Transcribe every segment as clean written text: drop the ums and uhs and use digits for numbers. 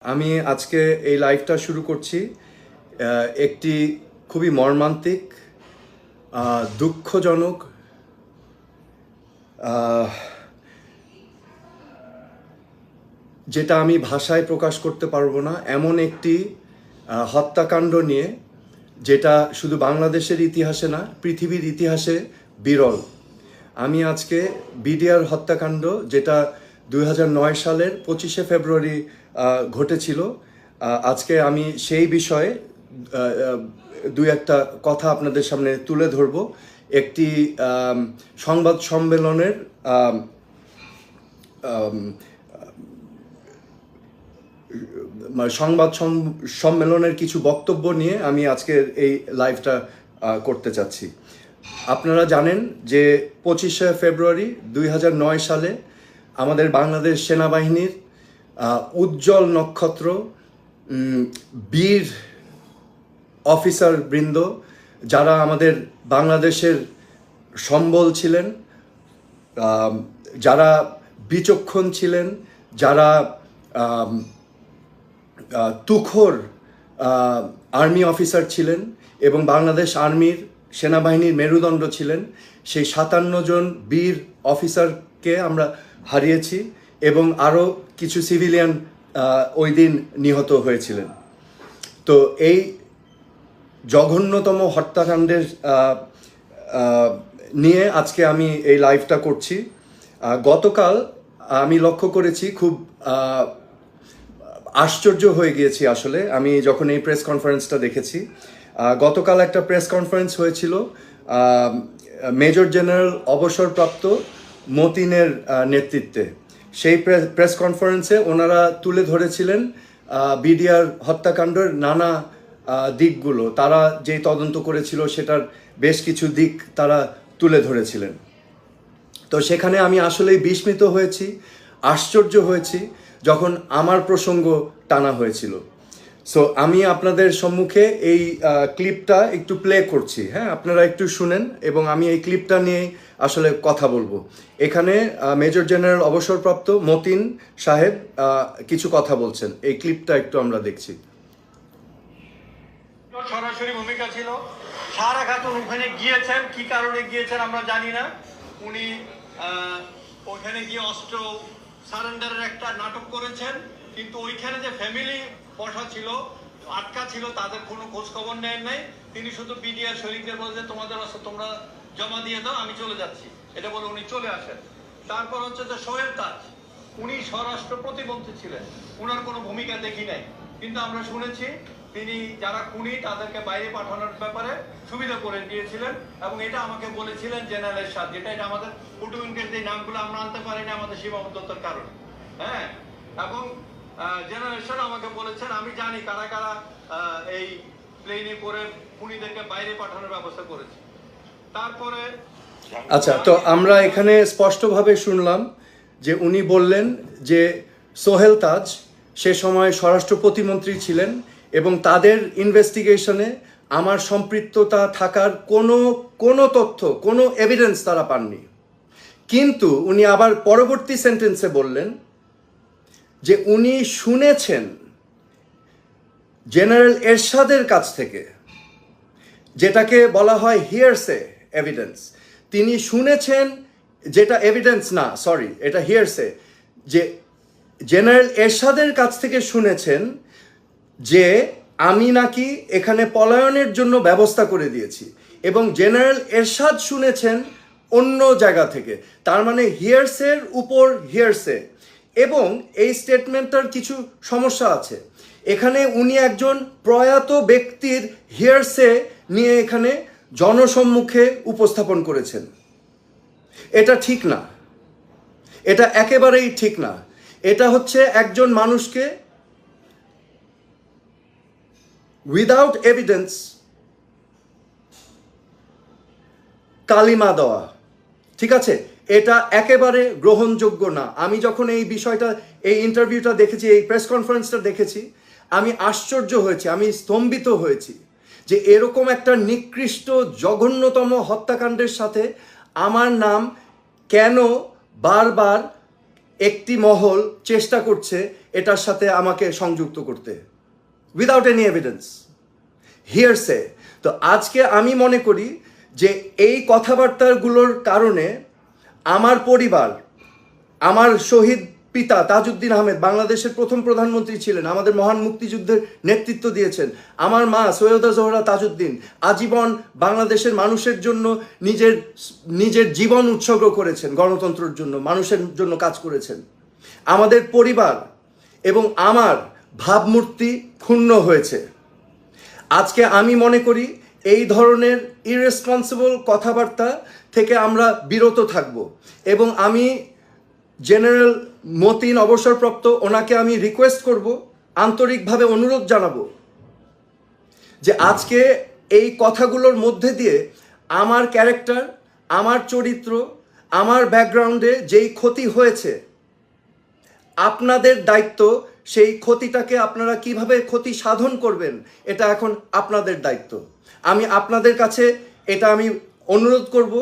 আমি আজকে এই লাইভটা শুরু করছি একটি খুবই মর্মান্তিক দুঃখজনক যেটা আমি ভাষায় প্রকাশ করতে পারবো না এমন একটি হত্যাকাণ্ড নিয়ে, যেটা শুধু বাংলাদেশের ইতিহাসে না পৃথিবীর ইতিহাসে বিরল। আমি আজকে বিডিআর হত্যাকাণ্ড, যেটা 2009 সালের 25শে ফেব্রুয়ারি ঘটেছিল, আজকে আমি সেই বিষয়ে দুই একটা কথা আপনাদের সামনে তুলে ধরব। একটি সংবাদ সম্মেলনের সম্মেলনের কিছু বক্তব্য নিয়ে আমি আজকের এই লাইভটা করতে চাচ্ছি। আপনারা জানেন যে 25শে ফেব্রুয়ারি 2009 সালে আমাদের বাংলাদেশ সেনাবাহিনীর উজ্জ্বল নক্ষত্র, বীর অফিসার বৃন্দ, যারা আমাদের বাংলাদেশের সম্বল ছিলেন, যারা বিচক্ষণ ছিলেন, যারা তুখোর আর্মি অফিসার ছিলেন এবং বাংলাদেশ আর্মির সেনাবাহিনীর মেরুদণ্ড ছিলেন, সেই 57 জন বীর অফিসারকে আমরা হারিয়েছি এবং আরও কিছু সিভিলিয়ান ওই দিন নিহত হয়েছিলেন। তো এই জঘন্যতম হত্যাকাণ্ডের নিয়ে আজকে আমি এই লাইভটা করছি। গতকাল আমি লক্ষ্য করেছি, খুব আশ্চর্য হয়ে গিয়েছি আসলে আমি যখন এই প্রেস কনফারেন্সটা দেখেছি। গতকাল একটা প্রেস কনফারেন্স হয়েছিল মেজর জেনারেল অবসরপ্রাপ্ত মতিনের নেতৃত্বে। সেই প্রেস কনফারেন্সে ওনারা তুলে ধরেছিলেন বিডিআর হত্যাকাণ্ডের নানা দিকগুলো। তারা যেই তদন্ত করেছিল সেটার বেশ কিছু দিক তারা তুলে ধরেছিলেন। তো সেখানে আমি আসলেই বিস্মিত হয়েছি, আশ্চর্য হয়েছি যখন আমার প্রসঙ্গ টানা হয়েছিল। সো আমি আপনাদের সম্মুখে এই ক্লিপটা একটু প্লে করছি, হ্যাঁ, আপনারা একটু শুনেন এবং আমি এই ক্লিপটা নিয়ে আসলে কথা বলবো। এখানে মেজর জেনারেল অবসরপ্রাপ্ত মতিন সাহেব কিছু কথা বলছেন, এই ক্লিপটা একটু আমরা দেখছি। সরাসরি ভূমিকা ছিল। সারা খাতুন ওখানে গিয়েছেন, কি কারণে গিয়েছেন আমরা জানি না। উনি ওখানে গিয়ে অস্ত্র সারেন্ডারের একটা নাটক করেছেন, কিন্তু ওইখানে যে ফ্যামিলি বসা ছিল, আটকা ছিল, তাদের কোনো খোঁজ খবর নেন নাই। তিনি শুধু বিডিআর সৈনিকদের বলছেন তোমাদের অস্ত্র তোমরা জমা দিয়ে দাও, আমি চলে যাচ্ছি, এটা বলে উনি চলে আসেন। তারপর হচ্ছে যে সোহেল তাজ, উনি স্বরাষ্ট্র প্রতিমন্ত্রী ছিলেন, উনার কোনো ভূমিকা দেখি নাই, কিন্তু আমরা শুনেছি তিনি যারা খুনি তাদেরকে বাইরে পাঠানোর ব্যাপারে সুবিধা করে দিয়েছিলেন এবং এটা আমাকে বলেছিলেন জেনারেল এরশাদ, যেটা এটা আমাদের কুটুমিনকের যে নামগুলো আমরা আনতে পারিনি আমাদের সীমাবদ্ধতার কারণে, হ্যাঁ। এবং জেনারেল এরশাদ আমাকে বলেছেন আমি জানি কারা কারা এই প্লেনে করে খুনিদেরকে বাইরে পাঠানোর ব্যবস্থা করেছে। তারপরে আচ্ছা, তো আমরা এখানে স্পষ্টভাবে শুনলাম যে উনি বললেন যে সোহেল তাজ সে সময় স্বরাষ্ট্র প্রতিমন্ত্রী ছিলেন এবং তাদের ইনভেস্টিগেশনে আমার সম্পৃক্ততা থাকার কোনো তথ্য, কোনো এভিডেন্স তারা পাননি। কিন্তু উনি আবার পরবর্তী সেন্টেন্সে বললেন যে উনি শুনেছেন জেনারেল এরশাদের কাছ থেকে, যেটাকে বলা হয় হিয়ারসে এভিডেন্স। তিনি শুনেছেন, যেটা এভিডেন্স না, সরি, এটা হিয়ারসে, যে জেনারেল এরশাদের কাছ থেকে শুনেছেন যে আমি নাকি এখানে পলায়নের জন্য ব্যবস্থা করে দিয়েছি, এবং জেনারেল এরশাদ শুনেছেন অন্য জায়গা থেকে। তার মানে হিয়ারসের উপর হিয়ারসে। এবং এই স্টেটমেন্টটার কিছু সমস্যা আছে। এখানে উনি একজন প্রয়াত ব্যক্তির হিয়ারসে নিয়ে এখানে জনসম্মুখে উপস্থাপন করেছেন। এটা ঠিক না, এটা একেবারেই ঠিক না। এটা হচ্ছে একজন মানুষকে উইদাউট এভিডেন্স কালিমা দেওয়া, ঠিক আছে? এটা একেবারে গ্রহণযোগ্য না। আমি যখন এই বিষয়টা, এই ইন্টারভিউটা দেখেছি, এই প্রেস কনফারেন্সটা দেখেছি, আমি আশ্চর্য হয়েছি, আমি স্তম্ভিত হয়েছি যে এরকম একটা নিকৃষ্ট জঘন্যতম হত্যাকাণ্ডের সাথে আমার নাম কেন বারবার একটি মহল চেষ্টা করছে এটার সাথে আমাকে সংযুক্ত করতে, উইদাউট এনি এভিডেন্স, হিয়ারসে। তো আজকে আমি মনে করি যে এই কথাবার্তাগুলোর কারণে আমার পরিবার, আমার শহীদ পিতা তাজউদ্দিন আহমেদ বাংলাদেশের প্রথম প্রধানমন্ত্রী ছিলেন, আমাদের মহান মুক্তিযুদ্ধের নেতৃত্ব দিয়েছেন। আমার মা সৈয়দা জোহরা তাজউদ্দিন আজীবন বাংলাদেশের মানুষের জন্য নিজের জীবন উৎসর্গ করেছেন, গণতন্ত্রের জন্য, মানুষের জন্য কাজ করেছেন। আমাদের পরিবার এবং আমার ভাবমূর্তি ক্ষুণ্ণ হয়েছে। আজকে আমি মনে করি এই ধরনের ইররেসপন্সিবল কথাবার্তা থেকে আমরা বিরত থাকব, এবং আমি জেনারেল মতিন অবসরপ্রাপ্ত, ওনাকে আমি রিকোয়েস্ট করব, আন্তরিকভাবে অনুরোধ জানাবো যে আজকে এই কথাগুলোর মধ্যে দিয়ে আমার ক্যারেক্টার, আমার চরিত্র, আমার ব্যাকগ্রাউন্ডে যেই ক্ষতি হয়েছে, আপনাদের দায়িত্ব সেই ক্ষতিটাকে আপনারা কিভাবে ক্ষতি সাধন করবেন এটা এখন আপনাদের দায়িত্ব। আমি আপনাদের কাছে এটা আমি অনুরোধ করব,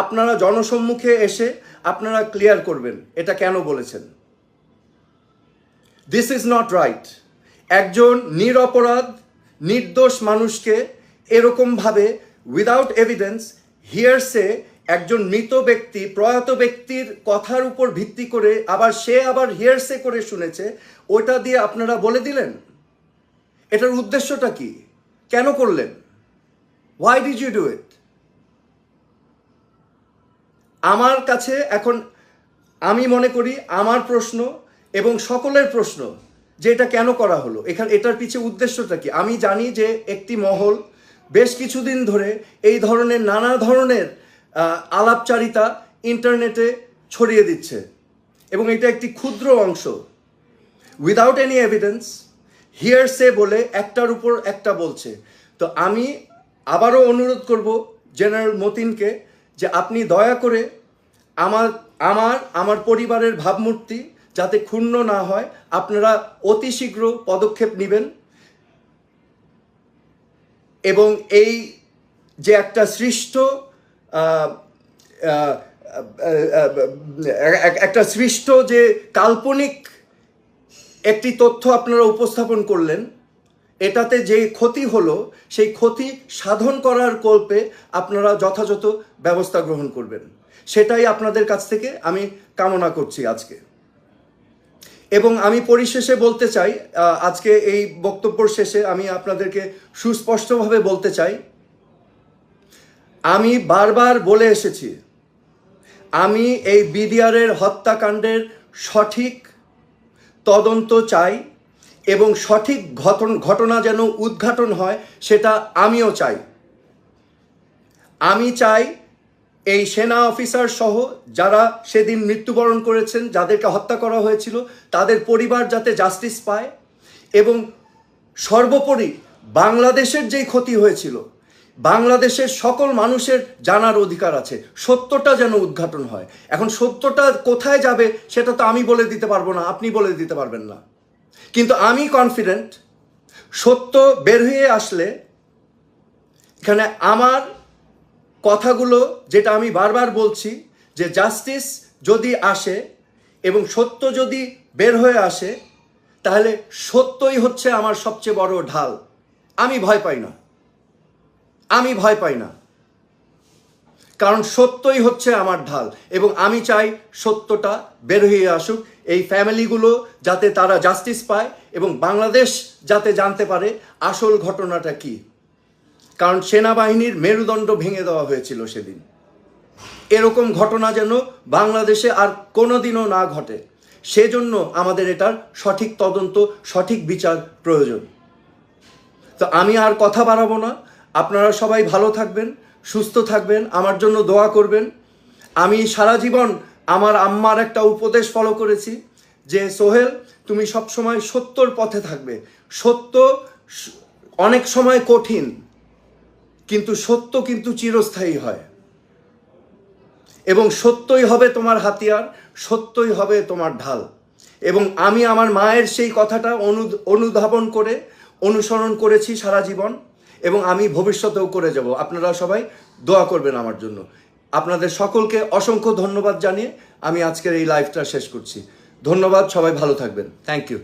আপনারা জনসম্মুখে এসে আপনারা ক্লিয়ার করবেন এটা কেন বলেছেন। This is not right. একজন নিরপরাধ নির্দোষ মানুষকে এরকমভাবে উইদাউট এভিডেন্স, হিয়ারসে, একজন মৃত ব্যক্তি, প্রয়াত ব্যক্তির কথার উপর ভিত্তি করে সে আবার হিয়ারসে করে শুনেছে, ওটা দিয়ে আপনারা বলে দিলেন। এটার উদ্দেশ্যটা কি? কেন করলেন? Why did you do it? আমার কাছে এখন আমি মনে করি আমার প্রশ্ন এবং সকলের প্রশ্ন যে এটা কেন করা হলো, এটার পিছিয়ে উদ্দেশ্যটা কি? আমি জানি যে একটি মহল বেশ কিছুদিন ধরে এই ধরনের নানা ধরনের আলাপচারিতা ইন্টারনেটে ছড়িয়ে দিচ্ছে, এবং এটা একটি ক্ষুদ্র অংশ, উইদাউট এনি এভিডেন্স, হিয়ারসে বলে একটার উপর একটা বলছে। তো আমি আবারও অনুরোধ করব জেনারেল মতিনকে যে আপনি দয়া করে আমার পরিবারের ভাবমূর্তি যাতে ক্ষুণ্ণ না হয়, আপনারা অতি শীঘ্র পদক্ষেপ নেবেন, এবং এই যে একটা সৃষ্ট যে কাল্পনিক একটি তথ্য আপনারা উপস্থাপন করলেন, এটাতে যে ক্ষতি হলো সেই ক্ষতি সাধন করার কল্পে আপনারা যথাযথ ব্যবস্থা গ্রহণ করবেন, সেটাই আপনাদের কাছ থেকে আমি কামনা করছি আজকে। এবং আমি পরিশেষে বলতে চাই, আজকে এই বক্তব্যের শেষে আমি আপনাদেরকে সুস্পষ্টভাবে বলতে চাই, আমি বারবার বলে এসেছি, আমি এই বিডিআরের হত্যাকাণ্ডের সঠিক তদন্ত চাই, এবং সঠিক ঘটনা যেন উদ্ঘাটন হয় সেটা আমিও চাই। আমি চাই এই সেনা অফিসার সহ যারা সেদিন মৃত্যুবরণ করেছেন, যাদেরকে হত্যা করা হয়েছিল, তাদের পরিবার যাতে জাস্টিস পায়, এবং সর্বোপরি বাংলাদেশের যেই ক্ষতি হয়েছিল, বাংলাদেশের সকল মানুষের জানার অধিকার আছে, সত্যটা যেন উদ্ঘাটন হয়। এখন সত্যটা কোথায় যাবে সেটা তো আমি বলে দিতে পারবো না, আপনি বলে দিতে পারবেন না, কিন্তু আমি কনফিডেন্ট সত্য বের হয়ে আসলে এখানে আমার কথাগুলো, যেটা আমি বারবার বলছি, যে জাস্টিস যদি আসে এবং সত্য যদি বের হয়ে আসে, তাহলে সত্যই হচ্ছে আমার সবচেয়ে বড় ঢাল। আমি ভয় পাই না, কারণ সত্যই হচ্ছে আমার ঢাল, এবং আমি চাই সত্যটা বের হয়ে আসুক, এই ফ্যামিলিগুলো যাতে তারা জাস্টিস পায়, এবং বাংলাদেশ যাতে জানতে পারে আসল ঘটনাটা কি। কারণ সেনাবাহিনীর মেরুদণ্ড ভেঙে দেওয়া হয়েছিল সেদিন। এরকম ঘটনা যেন বাংলাদেশে আর কোনোদিনও না ঘটে, সেজন্য আমাদের এটার সঠিক তদন্ত, সঠিক বিচার প্রয়োজন। তো আমি আর কথা বাড়াবো না, আপনারা সবাই ভালো থাকবেন, সুস্থ থাকবেন, আমার জন্য দোয়া করবেন। আমি সারা জীবন আমার আম্মার একটা উপদেশ ফলো করেছি যে সোহেল, তুমি সবসময় সত্যর পথে থাকবে। সত্য অনেক সময় কঠিন, কিন্তু সত্য কিন্তু চিরস্থায়ী হয়, এবং সত্যই হবে তোমার হাতিয়ার, সত্যই হবে তোমার ঢাল। এবং আমি আমার মায়ের সেই কথাটা অনুধাবন করে অনুসরণ করেছি সারা জীবন, এবং আমি ভবিষ্যতেও করে যাব। আপনারা সবাই দোয়া করবেন আমার জন্য। আপনাদের সকলকে অসংখ্য ধন্যবাদ জানিয়ে আমি আজকের এই লাইভটা শেষ করছি। ধন্যবাদ, সবাই ভালো থাকবেন। Thank you.